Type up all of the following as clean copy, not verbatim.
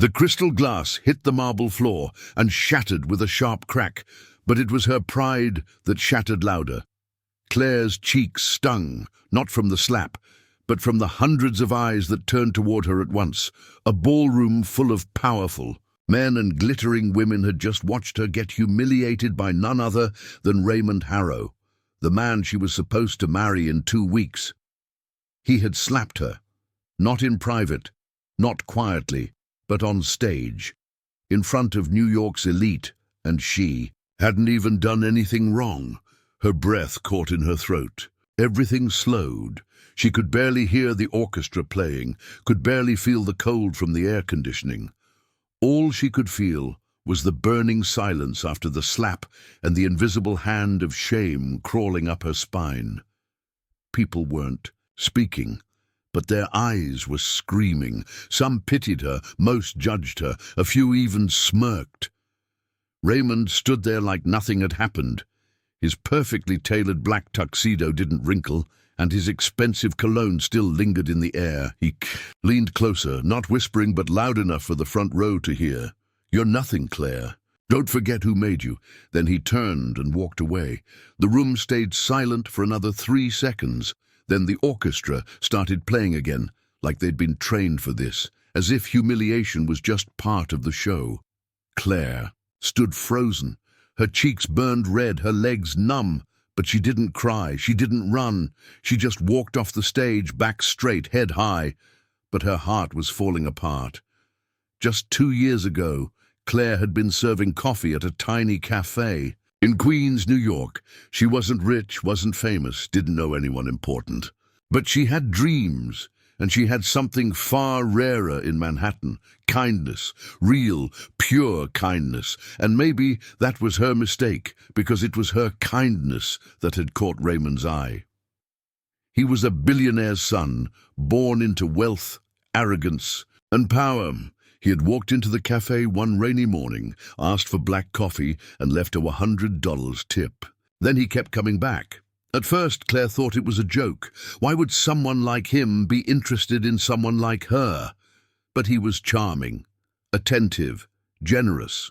The crystal glass hit the marble floor and shattered with a sharp crack, but it was her pride that shattered louder. Claire's cheeks stung, not from the slap, but from the hundreds of eyes that turned toward her at once. A ballroom full of powerful men and glittering women had just watched her get humiliated by none other than Raymond Harrow, the man she was supposed to marry in 2 weeks. He had slapped her, not in private, not quietly, but on stage, in front of New York's elite, and she hadn't even done anything wrong. Her breath caught in her throat. Everything slowed. She could barely hear the orchestra playing, could barely feel the cold from the air conditioning. All she could feel was the burning silence after the slap and the invisible hand of shame crawling up her spine. People weren't speaking, but their eyes were screaming. Some pitied her, most judged her, a few even smirked. Raymond stood there like nothing had happened. His perfectly tailored black tuxedo didn't wrinkle, and his expensive cologne still lingered in the air. He leaned closer, not whispering but loud enough for the front row to hear. "You're nothing, Claire. Don't forget who made you." Then he turned and walked away. The room stayed silent for another 3 seconds. Then the orchestra started playing again, like they'd been trained for this, as if humiliation was just part of the show. Claire stood frozen. Her cheeks burned red, her legs numb. But she didn't cry, she didn't run. She just walked off the stage, back straight, head high. But her heart was falling apart. Just 2 years ago, Claire had been serving coffee at a tiny cafe in Queens, New York. She wasn't rich, wasn't famous, didn't know anyone important. But she had dreams, and she had something far rarer in Manhattan: kindness, real, pure kindness. And maybe that was her mistake, because it was her kindness that had caught Raymond's eye. He was a billionaire's son, born into wealth, arrogance, and power. He had walked into the cafe one rainy morning, asked for black coffee, and left a $100 tip. Then he kept coming back. At first, Claire thought it was a joke. Why would someone like him be interested in someone like her? But he was charming, attentive, generous.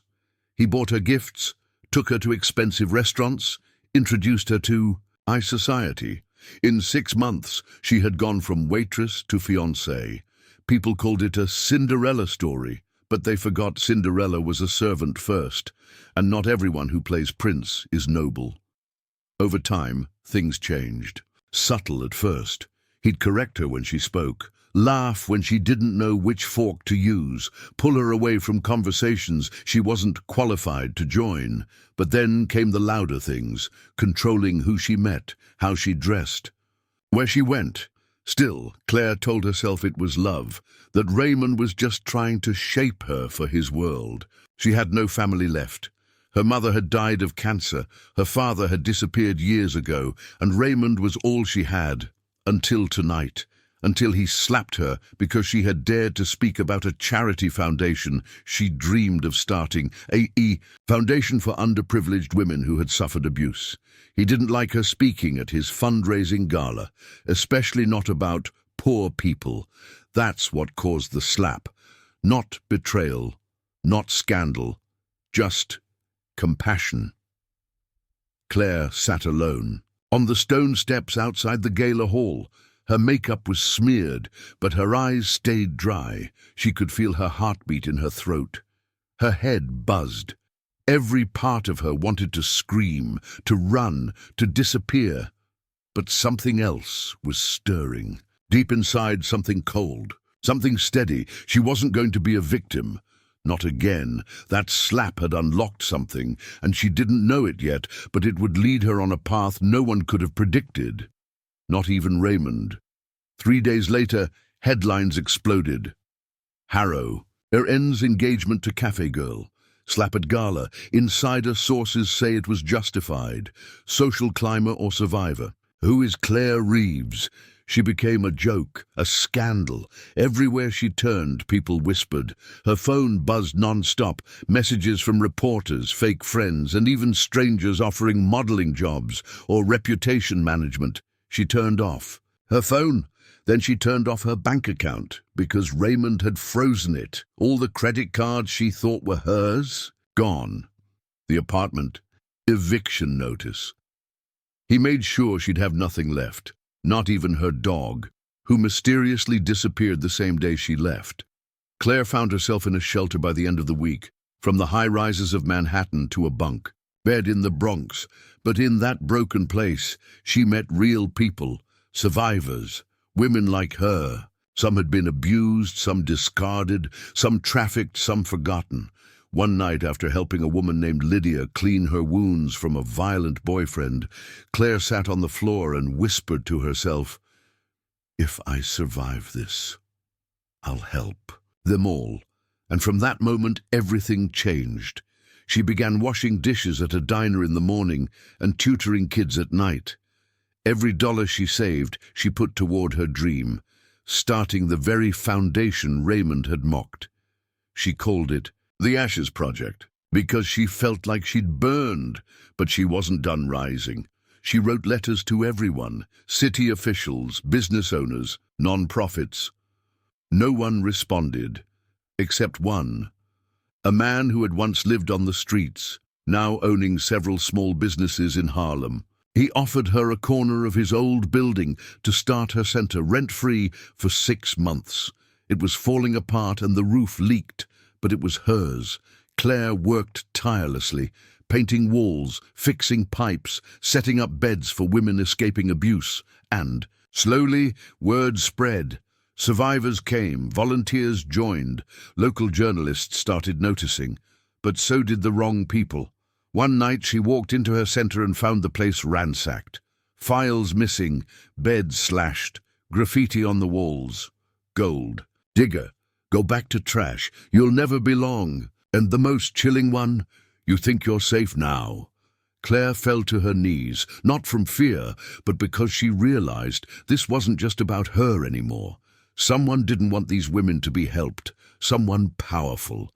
He bought her gifts, took her to expensive restaurants, introduced her to high society. In 6 months, she had gone from waitress to fiancée. People called it a Cinderella story, but they forgot Cinderella was a servant first, and not everyone who plays prince is noble. Over time, things changed. Subtle at first. He'd correct her when she spoke, laugh when she didn't know which fork to use, pull her away from conversations she wasn't qualified to join. But then came the louder things, controlling who she met, how she dressed, where she went. Still, Claire told herself it was love, that Raymond was just trying to shape her for his world. She had no family left. Her mother had died of cancer, her father had disappeared years ago, and Raymond was all she had, until tonight, until he slapped her because she had dared to speak about a charity foundation she dreamed of starting, a foundation for underprivileged women who had suffered abuse. He didn't like her speaking at his fundraising gala, especially not about poor people. That's what caused the slap. Not betrayal, not scandal, just compassion. Claire sat alone, on the stone steps outside the gala hall. Her makeup was smeared, but her eyes stayed dry. She could feel her heartbeat in her throat. Her head buzzed. Every part of her wanted to scream, to run, to disappear. But something else was stirring. Deep inside, something cold, something steady. She wasn't going to be a victim. Not again. That slap had unlocked something, and she didn't know it yet, but it would lead her on a path no one could have predicted. Not even Raymond. 3 days later, headlines exploded. Harrow ends engagement to cafe girl. Slap at gala. Insider sources say it was justified. Social climber or survivor. Who is Claire Reeves? She became a joke, a scandal. Everywhere she turned, people whispered. Her phone buzzed non-stop, messages from reporters, fake friends, and even strangers offering modeling jobs or reputation management. She turned off. Her phone? Then she turned off her bank account because Raymond had frozen it. All the credit cards she thought were hers, gone. The apartment, eviction notice. He made sure she'd have nothing left, not even her dog, who mysteriously disappeared the same day she left. Claire found herself in a shelter by the end of the week, from the high-rises of Manhattan to a bunk bed in the Bronx. But in that broken place, she met real people, survivors, women like her. Some had been abused, some discarded, some trafficked, some forgotten. One night, after helping a woman named Lydia clean her wounds from a violent boyfriend, Claire sat on the floor and whispered to herself, "If I survive this, I'll help them all." And from that moment, everything changed. She began washing dishes at a diner in the morning and tutoring kids at night. Every dollar she saved, she put toward her dream, starting the very foundation Raymond had mocked. She called it the Ashes Project because she felt like she'd burned, but she wasn't done rising. She wrote letters to everyone, city officials, business owners, non-profits. No one responded, except one. A man who had once lived on the streets, now owning several small businesses in Harlem. He offered her a corner of his old building to start her center rent-free for 6 months. It was falling apart and the roof leaked, but it was hers. Claire worked tirelessly, painting walls, fixing pipes, setting up beds for women escaping abuse, and, slowly, word spread. Survivors came, volunteers joined, local journalists started noticing, but so did the wrong people. One night she walked into her center and found the place ransacked. Files missing, beds slashed, graffiti on the walls. Gold. Digger. Go back to trash. You'll never belong. And the most chilling one, you think you're safe now. Claire fell to her knees, not from fear, but because she realized this wasn't just about her anymore. Someone didn't want these women to be helped, someone powerful.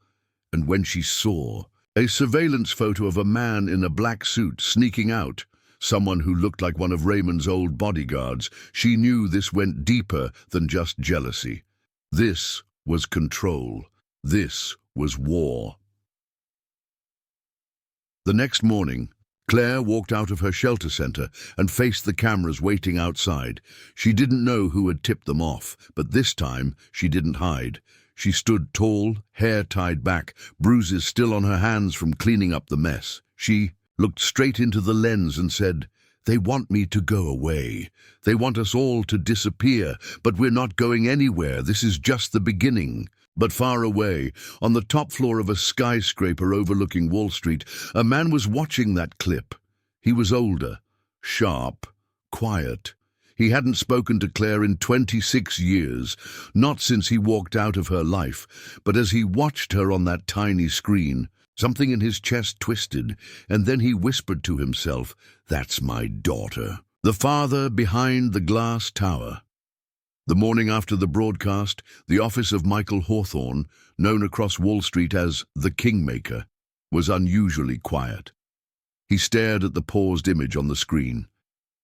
And when she saw a surveillance photo of a man in a black suit sneaking out, someone who looked like one of Raymond's old bodyguards, she knew this went deeper than just jealousy. This was control. This was war. The next morning, Claire walked out of her shelter center and faced the cameras waiting outside. She didn't know who had tipped them off, but this time she didn't hide. She stood tall, hair tied back, bruises still on her hands from cleaning up the mess. She looked straight into the lens and said, "They want me to go away. They want us all to disappear, but we're not going anywhere. This is just the beginning." But far away, on the top floor of a skyscraper overlooking Wall Street, a man was watching that clip. He was older, sharp, quiet. He hadn't spoken to Claire in 26 years, not since he walked out of her life, but as he watched her on that tiny screen, something in his chest twisted, and then he whispered to himself, "That's my daughter." The father behind the glass tower. The morning after the broadcast, the office of Michael Hawthorne, known across Wall Street as the Kingmaker, was unusually quiet. He stared at the paused image on the screen,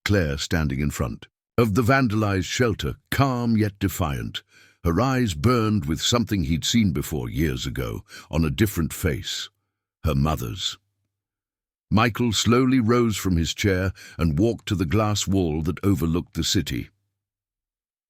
Claire standing in front of the vandalized shelter, calm yet defiant. Her eyes burned with something he'd seen before years ago, on a different face, her mother's. Michael slowly rose from his chair and walked to the glass wall that overlooked the city.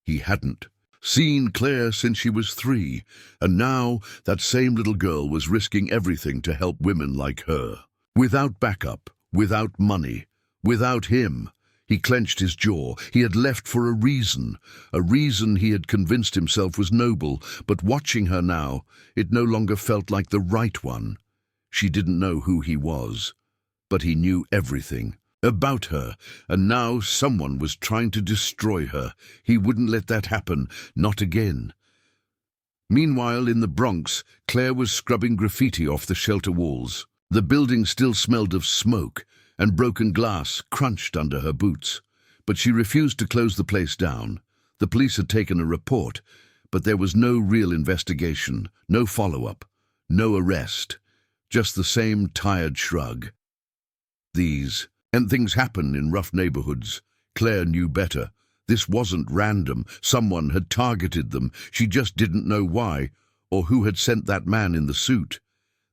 He hadn't seen Claire since she was 3, and now that same little girl was risking everything to help women like her. Without backup, without money, without him. He clenched his jaw. He had left for a reason he had convinced himself was noble, but watching her now, it no longer felt like the right one. She didn't know who he was, but he knew everything about her, and now someone was trying to destroy her. He wouldn't let that happen, not again. Meanwhile, in the Bronx, Claire was scrubbing graffiti off the shelter walls. The building still smelled of smoke, and broken glass crunched under her boots. But she refused to close the place down. The police had taken a report, but there was no real investigation, no follow-up, no arrest, just the same tired shrug. Things happen in rough neighborhoods. Claire knew better. This wasn't random. Someone had targeted them. She just didn't know why, or who had sent that man in the suit.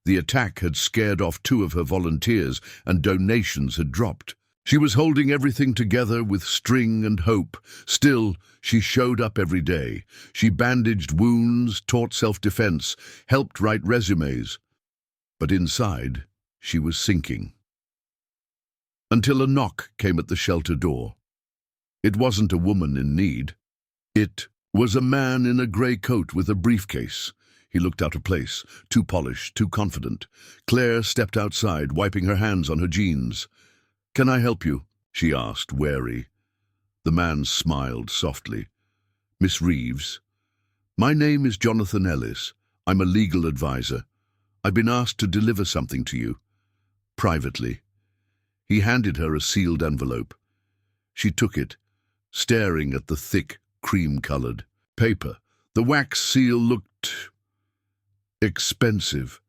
The attack had scared off 2 of her volunteers, and donations had dropped. She was holding everything together with string and hope. Still, she showed up every day. She bandaged wounds, taught self-defense, helped write resumes. But inside, she was sinking. Until a knock came at the shelter door. It wasn't a woman in need. It was a man in a grey coat with a briefcase. He looked out of place, too polished, too confident. Claire stepped outside, wiping her hands on her jeans. "Can I help you?" she asked, wary. The man smiled softly. "Miss Reeves, my name is Jonathan Ellis. I'm a legal advisor. I've been asked to deliver something to you. Privately." He handed her a sealed envelope. She took it, staring at the thick, cream-colored paper. The wax seal looked expensive,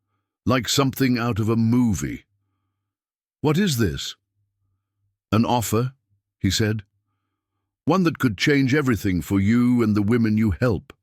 like something out of a movie. "What is this?" "An offer," he said. "One that could change everything for you and the women you help."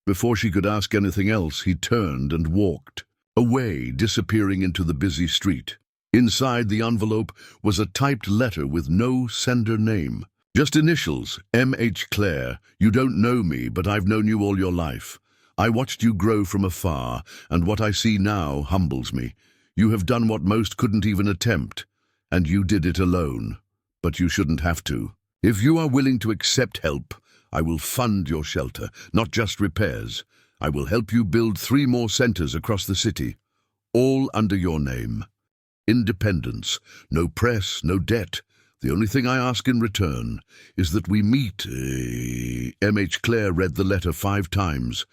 Before she could ask anything else, he turned and walked away, disappearing into the busy street. Inside the envelope was a typed letter with no sender name. Just initials, M.H. Claire. "You don't know me, but I've known you all your life. I watched you grow from afar, and what I see now humbles me. You have done what most couldn't even attempt, and you did it alone. But you shouldn't have to. If you are willing to accept help, I will fund your shelter, not just repairs. I will help you build 3 more centers across the city, all under your name. Independence, no press, no debt. The only thing I ask in return is that we meet." M.H. Claire read the letter 5 times.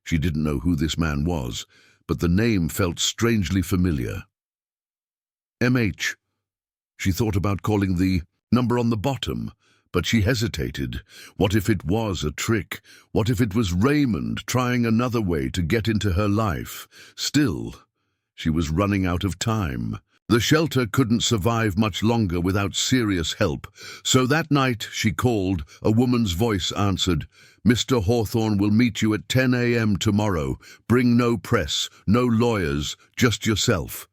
She didn't know who this man was, but the name felt strangely familiar. M.H. She thought about calling the number on the bottom, but she hesitated. What if it was a trick? What if it was Raymond trying another way to get into her life? Still, she was running out of time. The shelter couldn't survive much longer without serious help, so that night she called. A woman's voice answered. "Mr. Hawthorne will meet you at 10 a.m. tomorrow. Bring no press, no lawyers, just yourself."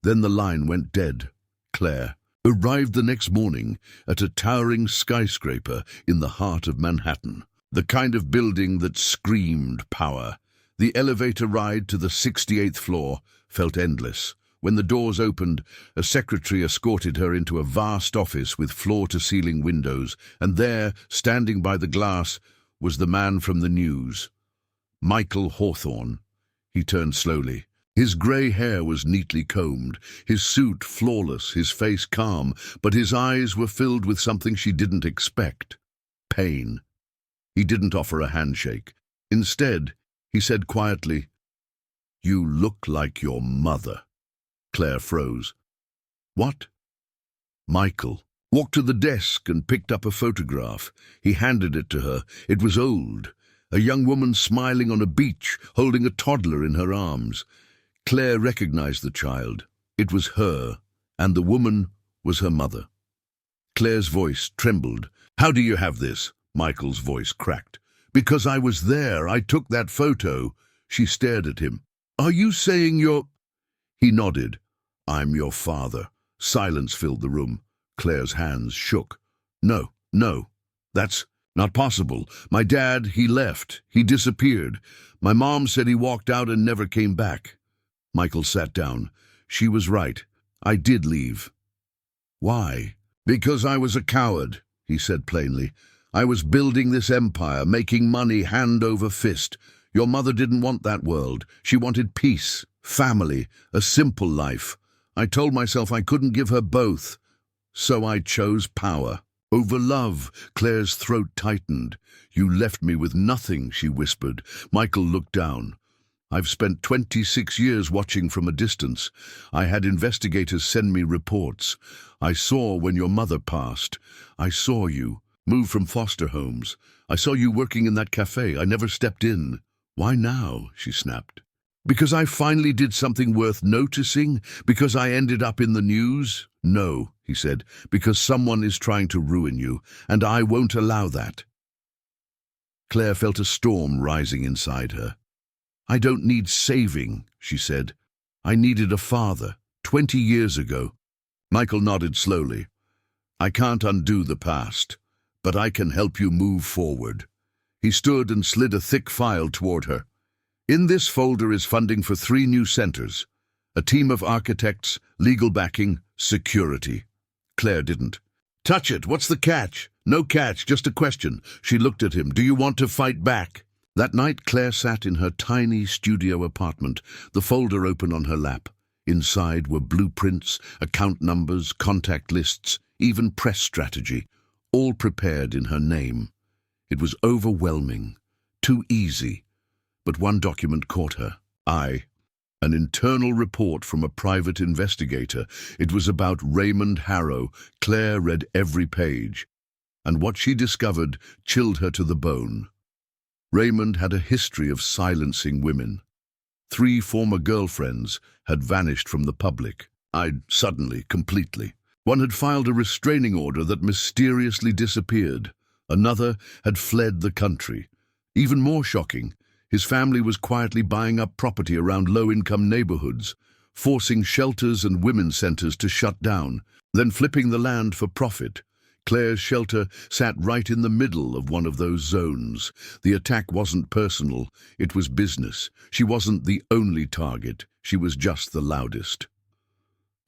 Then the line went dead. Claire arrived the next morning at a towering skyscraper in the heart of Manhattan, the kind of building that screamed power. The elevator ride to the 68th floor felt endless. When the doors opened, a secretary escorted her into a vast office with floor-to-ceiling windows, and there, standing by the glass, was the man from the news. Michael Hawthorne. He turned slowly. His grey hair was neatly combed, his suit flawless, his face calm, but his eyes were filled with something she didn't expect. Pain. He didn't offer a handshake. Instead, he said quietly, "You look like your mother." Claire froze. "What?" Michael walked to the desk and picked up a photograph. He handed it to her. It was old. A young woman smiling on a beach, holding a toddler in her arms. Claire recognized the child. It was her, and the woman was her mother. Claire's voice trembled. "How do you have this?" Michael's voice cracked. "Because I was there. I took that photo." She stared at him. "Are you saying you're—" He nodded. "I'm your father." Silence filled the room. Claire's hands shook. No, that's not possible. My dad, he left. He disappeared. My mom said he walked out and never came back." Michael sat down. "She was right. I did leave." "Why?" "Because I was a coward," he said plainly. "I was building this empire, making money hand over fist. Your mother didn't want that world. She wanted peace, family, a simple life. I told myself I couldn't give her both, so I chose power over love." Claire's throat tightened. "You left me with nothing," she whispered. Michael looked down. "I've spent 26 years watching from a distance. I had investigators send me reports. I saw when your mother passed. I saw you move from foster homes. I saw you working in that cafe. I never stepped in." "Why now?" she snapped. Because I finally did something worth noticing? Because I ended up in the news? No, he said, because someone is trying to ruin you, and I won't allow that. Claire felt a storm rising inside her. I don't need saving, she said. I needed a father, 20 years ago. Michael nodded slowly. I can't undo the past, but I can help you move forward. He stood and slid a thick file toward her. In this folder is funding for 3 new centers. A team of architects, legal backing, security. Claire didn't. Touch it, what's the catch? No catch, just a question. She looked at him. Do you want to fight back? That night, Claire sat in her tiny studio apartment, the folder open on her lap. Inside were blueprints, account numbers, contact lists, even press strategy, all prepared in her name. It was overwhelming, too easy. But one document caught her eye. An internal report from a private investigator. It was about Raymond Harrow. Claire read every page, and what she discovered chilled her to the bone. Raymond had a history of silencing women. 3 former girlfriends had vanished from the public. Suddenly, completely. One had filed a restraining order that mysteriously disappeared. Another had fled the country. Even more shocking, his family was quietly buying up property around low-income neighborhoods, forcing shelters and women's centers to shut down, then flipping the land for profit. Claire's shelter sat right in the middle of one of those zones. The attack wasn't personal, it was business. She wasn't the only target, she was just the loudest.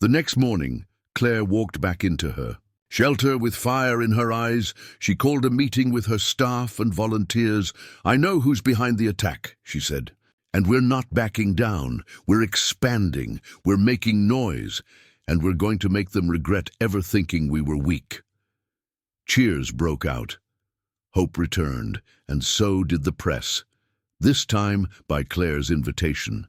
The next morning, Claire walked back into her shelter with fire in her eyes. She called a meeting with her staff and volunteers. I know who's behind the attack, she said. And we're not backing down. We're expanding. We're making noise. And we're going to make them regret ever thinking we were weak. Cheers broke out. Hope returned, and so did the press. This time by Claire's invitation.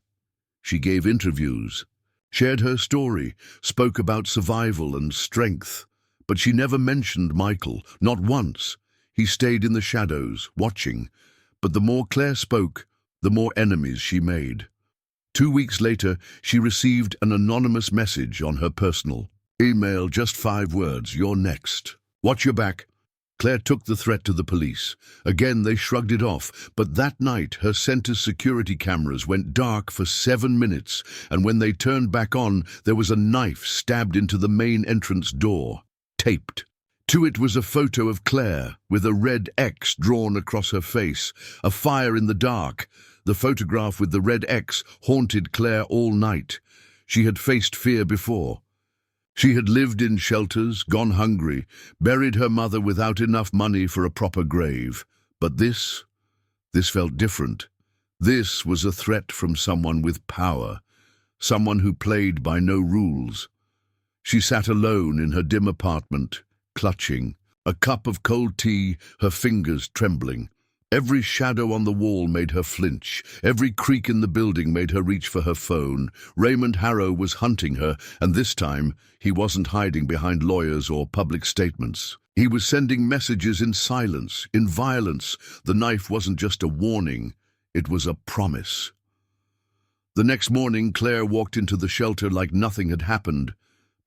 She gave interviews, shared her story, spoke about survival and strength. But she never mentioned Michael, not once. He stayed in the shadows, watching. But the more Claire spoke, the more enemies she made. 2 weeks later, she received an anonymous message on her personal email, just 5 words, "You're next. Watch your back." Claire took the threat to the police. Again, they shrugged it off, but that night her center's security cameras went dark for 7 minutes, and when they turned back on, there was a knife stabbed into the main entrance door. Taped. To it was a photo of Claire, with a red X drawn across her face, a fire in the dark. The photograph with the red X haunted Claire all night. She had faced fear before. She had lived in shelters, gone hungry, buried her mother without enough money for a proper grave. But this felt different. This was a threat from someone with power, someone who played by no rules. She sat alone in her dim apartment, clutching a cup of cold tea, her fingers trembling. Every shadow on the wall made her flinch. Every creak in the building made her reach for her phone. Raymond Harrow was hunting her, and this time he wasn't hiding behind lawyers or public statements. He was sending messages in silence, in violence. The knife wasn't just a warning, it was a promise. The next morning, Claire walked into the shelter like nothing had happened.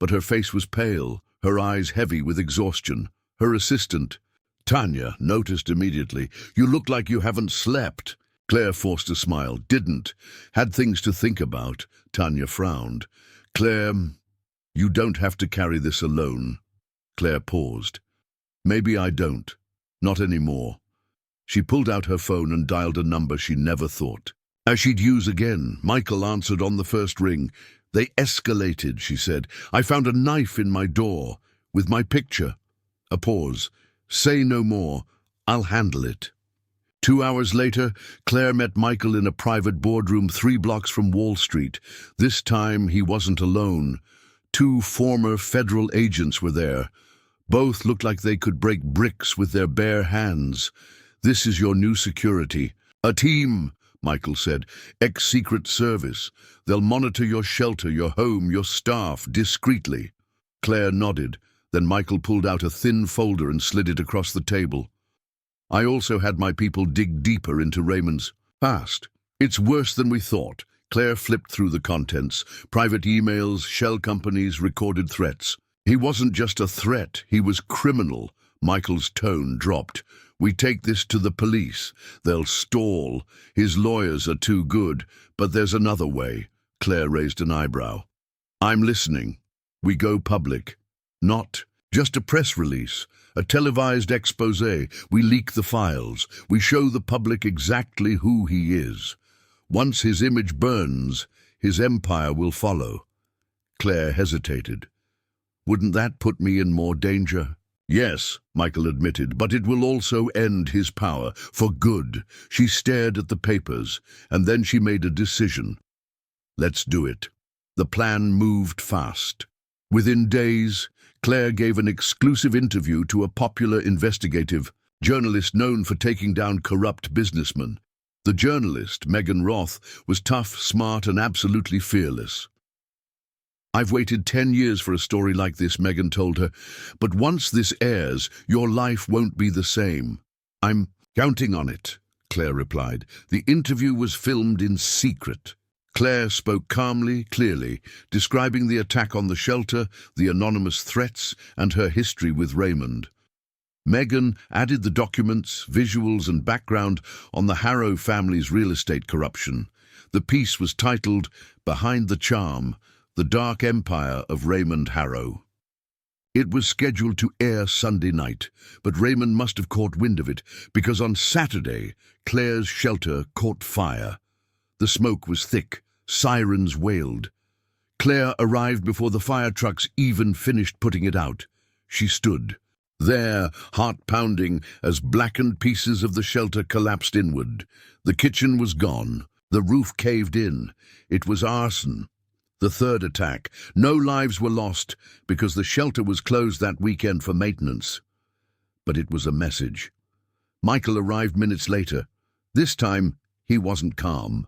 But her face was pale, her eyes heavy with exhaustion. Her assistant, Tanya, noticed immediately. "You look like you haven't slept." Claire forced a smile. "Didn't. Had things to think about." Tanya frowned. "Claire, you don't have to carry this alone." Claire paused. "Maybe I don't. Not anymore." She pulled out her phone and dialed a number she never thought as she'd use again. Michael answered on the first ring. "They escalated," she said. "I found a knife in my door, with my picture." A pause. "Say no more. I'll handle it." 2 hours later, Claire met Michael in a private boardroom 3 blocks from Wall Street. This time he wasn't alone. 2 former federal agents were there. Both looked like they could break bricks with their bare hands. "This is your new security." "A team," Michael said. "Ex-Secret Service. They'll monitor your shelter, your home, your staff, discreetly." Claire nodded. Then Michael pulled out a thin folder and slid it across the table. "I also had my people dig deeper into Raymond's past. It's worse than we thought. Claire flipped through the contents. Private emails, shell companies, recorded threats. He wasn't just a threat, he was criminal. Michael's tone dropped. We take this to the police. They'll stall. His lawyers are too good. But there's another way. Claire raised an eyebrow. I'm listening. We go public. Not just a press release, a televised expose. We leak the files. We show the public exactly who he is. Once his image burns, his empire will follow. Claire hesitated. Wouldn't that put me in more danger? Yes, Michael admitted, but it will also end his power, for good. She stared at the papers, and then she made a decision. Let's do it. The plan moved fast. Within days, Claire gave an exclusive interview to a popular investigative journalist known for taking down corrupt businessmen. The journalist, Megan Roth, was tough, smart, and absolutely fearless. I've waited 10 years for a story like this, Megan told her, but once this airs, your life won't be the same. I'm counting on it, Claire replied. The interview was filmed in secret. Claire spoke calmly, clearly, describing the attack on the shelter, the anonymous threats, and her history with Raymond. Megan added the documents, visuals, and background on the Harrow family's real estate corruption. The piece was titled Behind the Charm, The Dark Empire of Raymond Harrow. It was scheduled to air Sunday night, but Raymond must have caught wind of it, because on Saturday, Claire's shelter caught fire. The smoke was thick, sirens wailed. Claire arrived before the fire trucks even finished putting it out. She stood there, heart pounding, as blackened pieces of the shelter collapsed inward. The kitchen was gone. The roof caved in. It was arson. The third attack. No lives were lost because the shelter was closed that weekend for maintenance. But it was a message. Michael arrived minutes later. This time, he wasn't calm.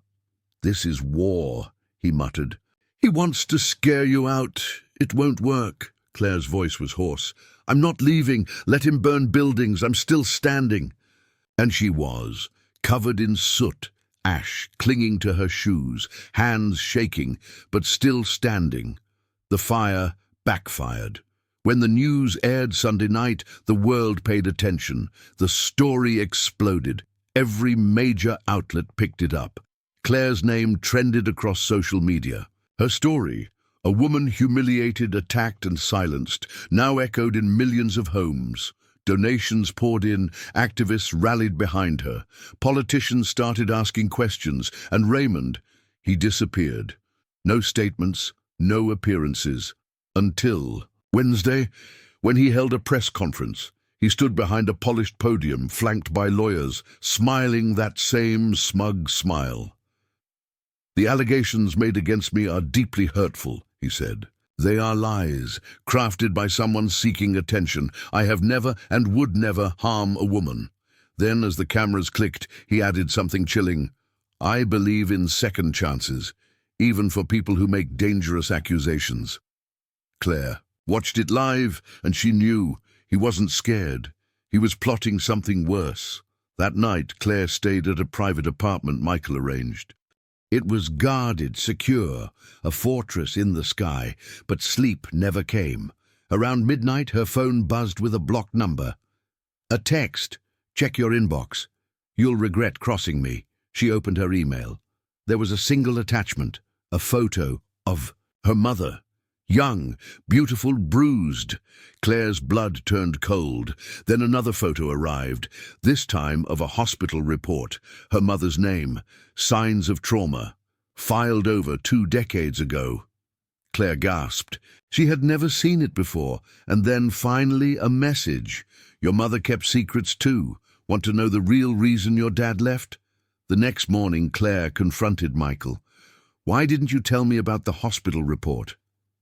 This is war, he muttered. He wants to scare you out. It won't work. Claire's voice was hoarse. I'm not leaving. Let him burn buildings. I'm still standing. And she was, covered in soot, ash clinging to her shoes, hands shaking, but still standing. The fire backfired. When the news aired Sunday night, the world paid attention. The story exploded. Every major outlet picked it up. Claire's name trended across social media. Her story, a woman humiliated, attacked, and silenced, now echoed in millions of homes. Donations poured in, activists rallied behind her. Politicians started asking questions, and Raymond, he disappeared. No statements, no appearances. Until Wednesday, when he held a press conference. He stood behind a polished podium, flanked by lawyers, smiling that same smug smile. The allegations made against me are deeply hurtful, he said. They are lies, crafted by someone seeking attention. I have never and would never harm a woman. Then, as the cameras clicked, he added something chilling. I believe in second chances, even for people who make dangerous accusations. Claire watched it live, and she knew he wasn't scared. He was plotting something worse. That night, Claire stayed at a private apartment Michael arranged. It was guarded, secure, a fortress in the sky, but sleep never came. Around midnight, her phone buzzed with a blocked number. A text. Check your inbox. You'll regret crossing me. She opened her email. There was a single attachment, a photo of her mother. Young, beautiful, bruised. Claire's blood turned cold. Then another photo arrived, this time of a hospital report. Her mother's name, signs of trauma, filed over 2 decades ago. Claire gasped. She had never seen it before. And then finally a message. Your mother kept secrets too. Want to know the real reason your dad left? The next morning, Claire confronted Michael. Why didn't you tell me about the hospital report?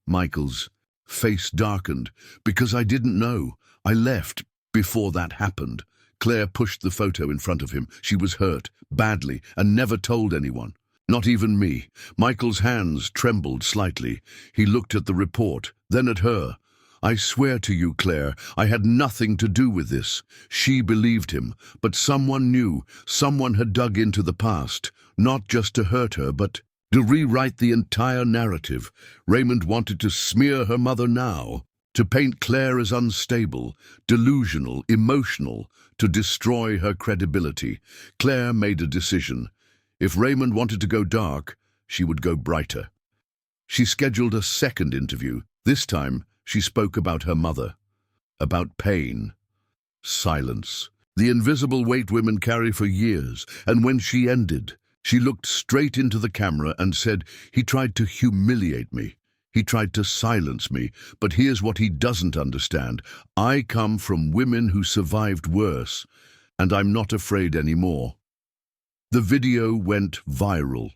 Michael's face darkened. Because I didn't know. I left before that happened. Claire pushed the photo in front of him. She was hurt, badly, and never told anyone. Not even me. Michael's hands trembled slightly. He looked at the report, then at her. I swear to you, Claire, I had nothing to do with this. She believed him, but someone knew. Someone had dug into the past, not just to hurt her, but To rewrite the entire narrative, Raymond wanted to smear her mother now, to paint Claire as unstable, delusional, emotional, to destroy her credibility. Claire made a decision. If Raymond wanted to go dark, she would go brighter. She scheduled a second interview. This time, she spoke about her mother, about pain, silence, the invisible weight women carry for years, and when she ended, she looked straight into the camera and said, "He tried to humiliate me. He tried to silence me, but here's what he doesn't understand. I come from women who survived worse, and I'm not afraid anymore." The video went viral.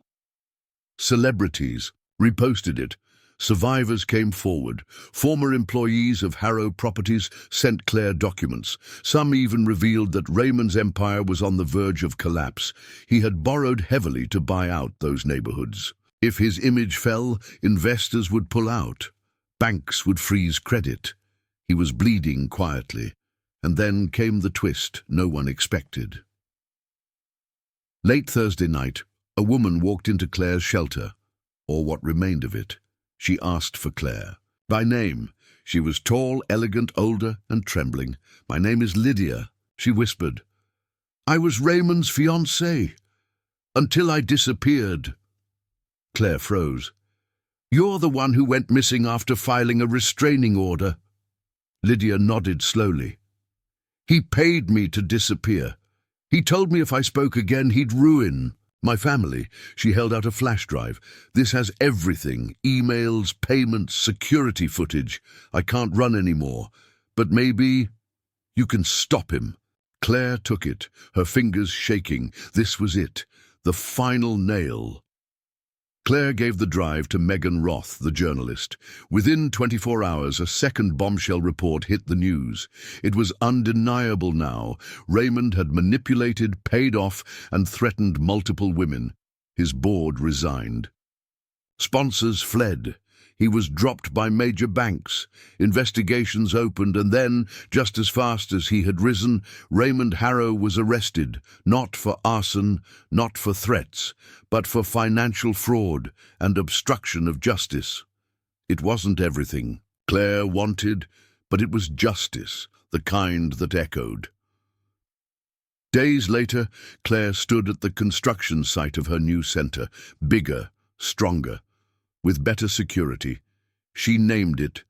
Celebrities reposted it. Survivors came forward. Former employees of Harrow Properties sent Claire documents. Some even revealed that Raymond's empire was on the verge of collapse. He had borrowed heavily to buy out those neighborhoods. If his image fell, investors would pull out. Banks would freeze credit. He was bleeding quietly. And then came the twist no one expected. Late Thursday night, a woman walked into Claire's shelter, or what remained of it. She asked for Claire. By name. She was tall, elegant, older, and trembling. "My name is Lydia," she whispered. "I was Raymond's fiancée, until I disappeared." Claire froze. "You're the one who went missing after filing a restraining order." Lydia nodded slowly. "He paid me to disappear. He told me if I spoke again, he'd ruin my family." She held out a flash drive. "This has everything, emails, payments, security footage. I can't run anymore, but maybe you can stop him." Claire took it, her fingers shaking. This was it, the final nail. Claire gave the drive to Megan Roth, the journalist. Within 24 hours, a second bombshell report hit the news. It was undeniable now. Raymond had manipulated, paid off, and threatened multiple women. His board resigned. Sponsors fled. He was dropped by major banks. Investigations opened, and then, just as fast as he had risen, Raymond Harrow was arrested, not for arson, not for threats, but for financial fraud and obstruction of justice. It wasn't everything Claire wanted, but it was justice, the kind that echoed. Days later, Claire stood at the construction site of her new center, bigger, stronger, with better security. She named it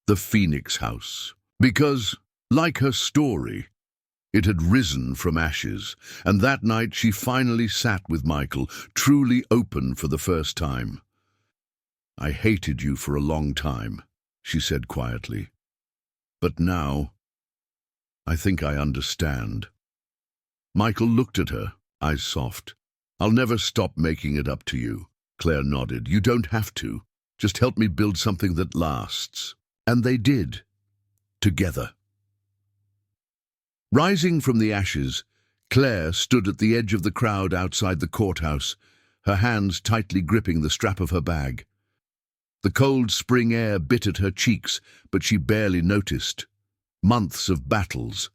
the Phoenix House, because, like her story, it had risen from ashes, and that night she finally sat with Michael, truly open for the first time. "I hated you for a long time," she said quietly. "But now, I think I understand." Michael looked at her, eyes soft. "I'll never stop making it up to you." Claire nodded. "You don't have to. Just help me build something that lasts." And they did. Together. Rising from the ashes, Claire stood at the edge of the crowd outside the courthouse, her hands tightly gripping the strap of her bag. The cold spring air bit at her cheeks, but she barely noticed. Months of battles,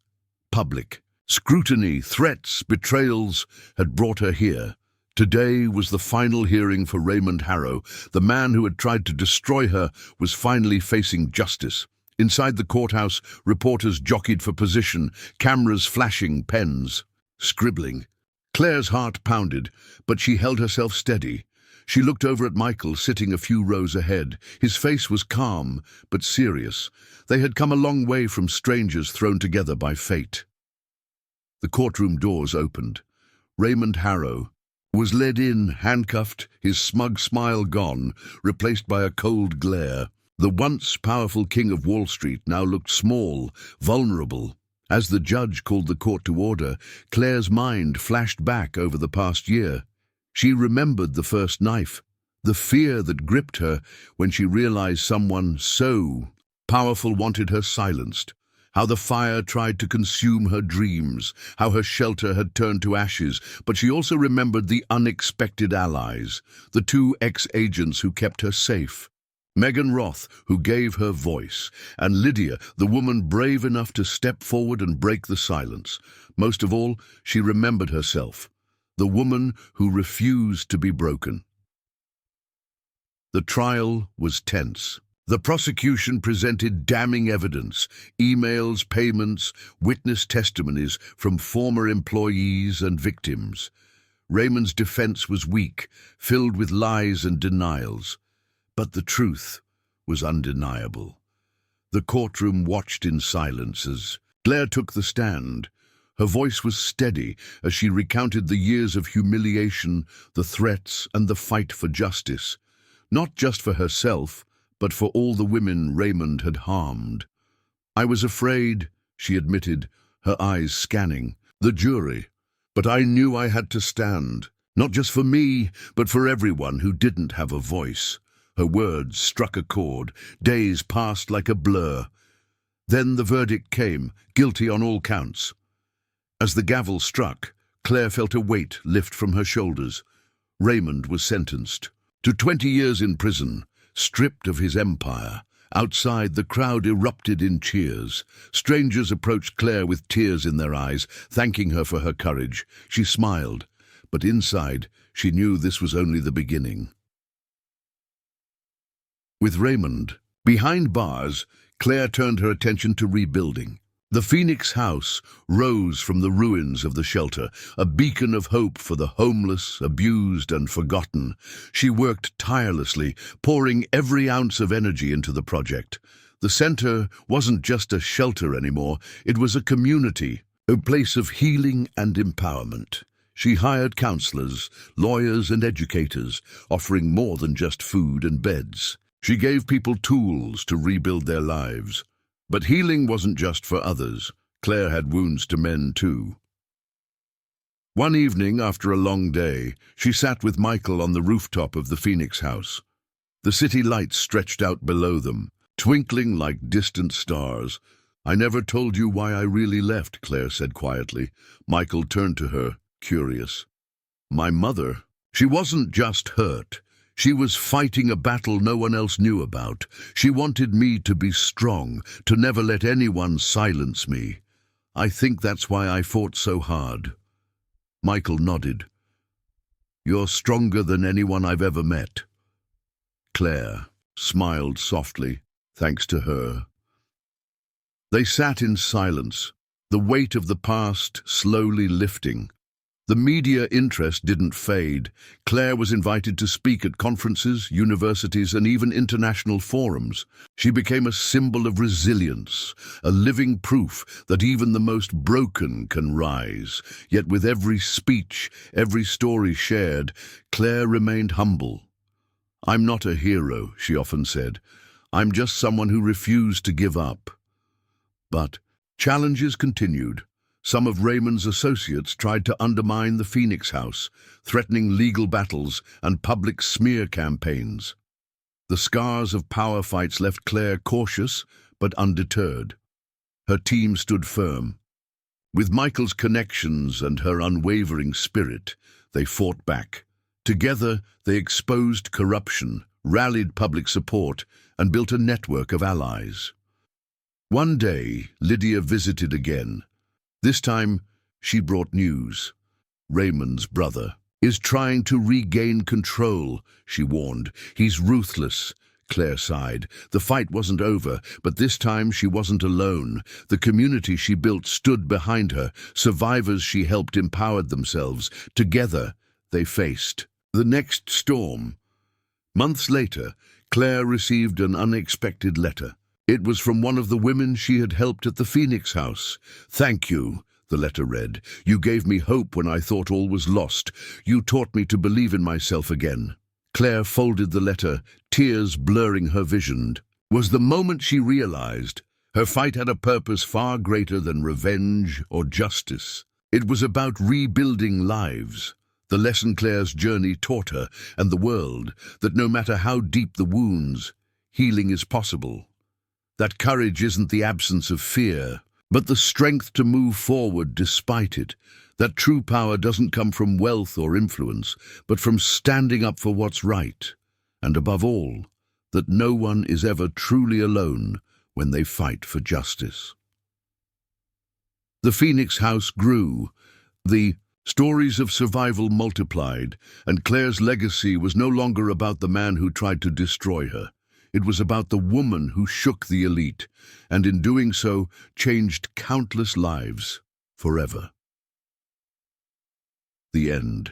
public scrutiny, threats, betrayals had brought her here. Today was the final hearing for Raymond Harrow. The man who had tried to destroy her was finally facing justice. Inside the courthouse, reporters jockeyed for position, cameras flashing, pens scribbling. Claire's heart pounded, but she held herself steady. She looked over at Michael, sitting a few rows ahead. His face was calm, but serious. They had come a long way from strangers thrown together by fate. The courtroom doors opened. Raymond Harrow was led in, handcuffed, his smug smile gone, replaced by a cold glare. The once powerful king of Wall Street now looked small, vulnerable. As the judge called the court to order, Claire's mind flashed back over the past year. She remembered the first knife, the fear that gripped her when she realized someone so powerful wanted her silenced. How the fire tried to consume her dreams, how her shelter had turned to ashes, but she also remembered the unexpected allies, the two ex-agents who kept her safe. Megan Roth, who gave her voice, and Lydia, the woman brave enough to step forward and break the silence. Most of all, she remembered herself, the woman who refused to be broken. The trial was tense. The prosecution presented damning evidence, emails, payments, witness testimonies from former employees and victims. Raymond's defense was weak, filled with lies and denials. But the truth was undeniable. The courtroom watched in silence as Claire took the stand. Her voice was steady as she recounted the years of humiliation, the threats, and the fight for justice. Not just for herself, but for all the women Raymond had harmed. "I was afraid," she admitted, her eyes scanning the jury. "But I knew I had to stand, not just for me, but for everyone who didn't have a voice." Her words struck a chord. Days passed like a blur. Then the verdict came, guilty on all counts. As the gavel struck, Claire felt a weight lift from her shoulders. Raymond was sentenced to 20 years in prison, stripped of his empire. Outside, the crowd erupted in cheers. Strangers approached Claire with tears in their eyes, thanking her for her courage. She smiled, but inside, she knew this was only the beginning. With Raymond behind bars, Claire turned her attention to rebuilding. The Phoenix House rose from the ruins of the shelter, a beacon of hope for the homeless, abused, and forgotten. She worked tirelessly, pouring every ounce of energy into the project. The center wasn't just a shelter anymore, it was a community, a place of healing and empowerment. She hired counselors, lawyers, and educators, offering more than just food and beds. She gave people tools to rebuild their lives. But healing wasn't just for others. Claire had wounds to mend too. One evening, after a long day, she sat with Michael on the rooftop of the Phoenix House. The city lights stretched out below them, twinkling like distant stars. "I never told you why I really left," Claire said quietly. Michael turned to her, curious. "My mother, she wasn't just hurt. She was fighting a battle no one else knew about. She wanted me to be strong, to never let anyone silence me. I think that's why I fought so hard." Michael nodded. "You're stronger than anyone I've ever met." Claire smiled softly, thanks to her. They sat in silence, the weight of the past slowly lifting. The media interest didn't fade. Claire was invited to speak at conferences, universities, and even international forums. She became a symbol of resilience, a living proof that even the most broken can rise. Yet with every speech, every story shared, Claire remained humble. "I'm not a hero," she often said. "I'm just someone who refused to give up." But challenges continued. Some of Raymond's associates tried to undermine the Phoenix House, threatening legal battles and public smear campaigns. The scars of power fights left Claire cautious but undeterred. Her team stood firm. With Michael's connections and her unwavering spirit, they fought back. Together, they exposed corruption, rallied public support, and built a network of allies. One day, Lydia visited again. This time, she brought news. "Raymond's brother is trying to regain control," she warned. "He's ruthless." Claire sighed. The fight wasn't over, but this time she wasn't alone. The community she built stood behind her. Survivors she helped empowered themselves. Together, they faced the next storm. Months later, Claire received an unexpected letter. It was from one of the women she had helped at the Phoenix House. "Thank you," the letter read. "You gave me hope when I thought all was lost. You taught me to believe in myself again." Claire folded the letter, tears blurring her vision. Was the moment she realized her fight had a purpose far greater than revenge or justice. It was about rebuilding lives. The lesson Claire's journey taught her and the world, that no matter how deep the wounds, healing is possible. That courage isn't the absence of fear, but the strength to move forward despite it. That true power doesn't come from wealth or influence, but from standing up for what's right. And above all, that no one is ever truly alone when they fight for justice. The Phoenix House grew. The Stories of survival multiplied, and Claire's legacy was no longer about the man who tried to destroy her. It was about the woman who shook the elite, and in doing so, changed countless lives forever. The end.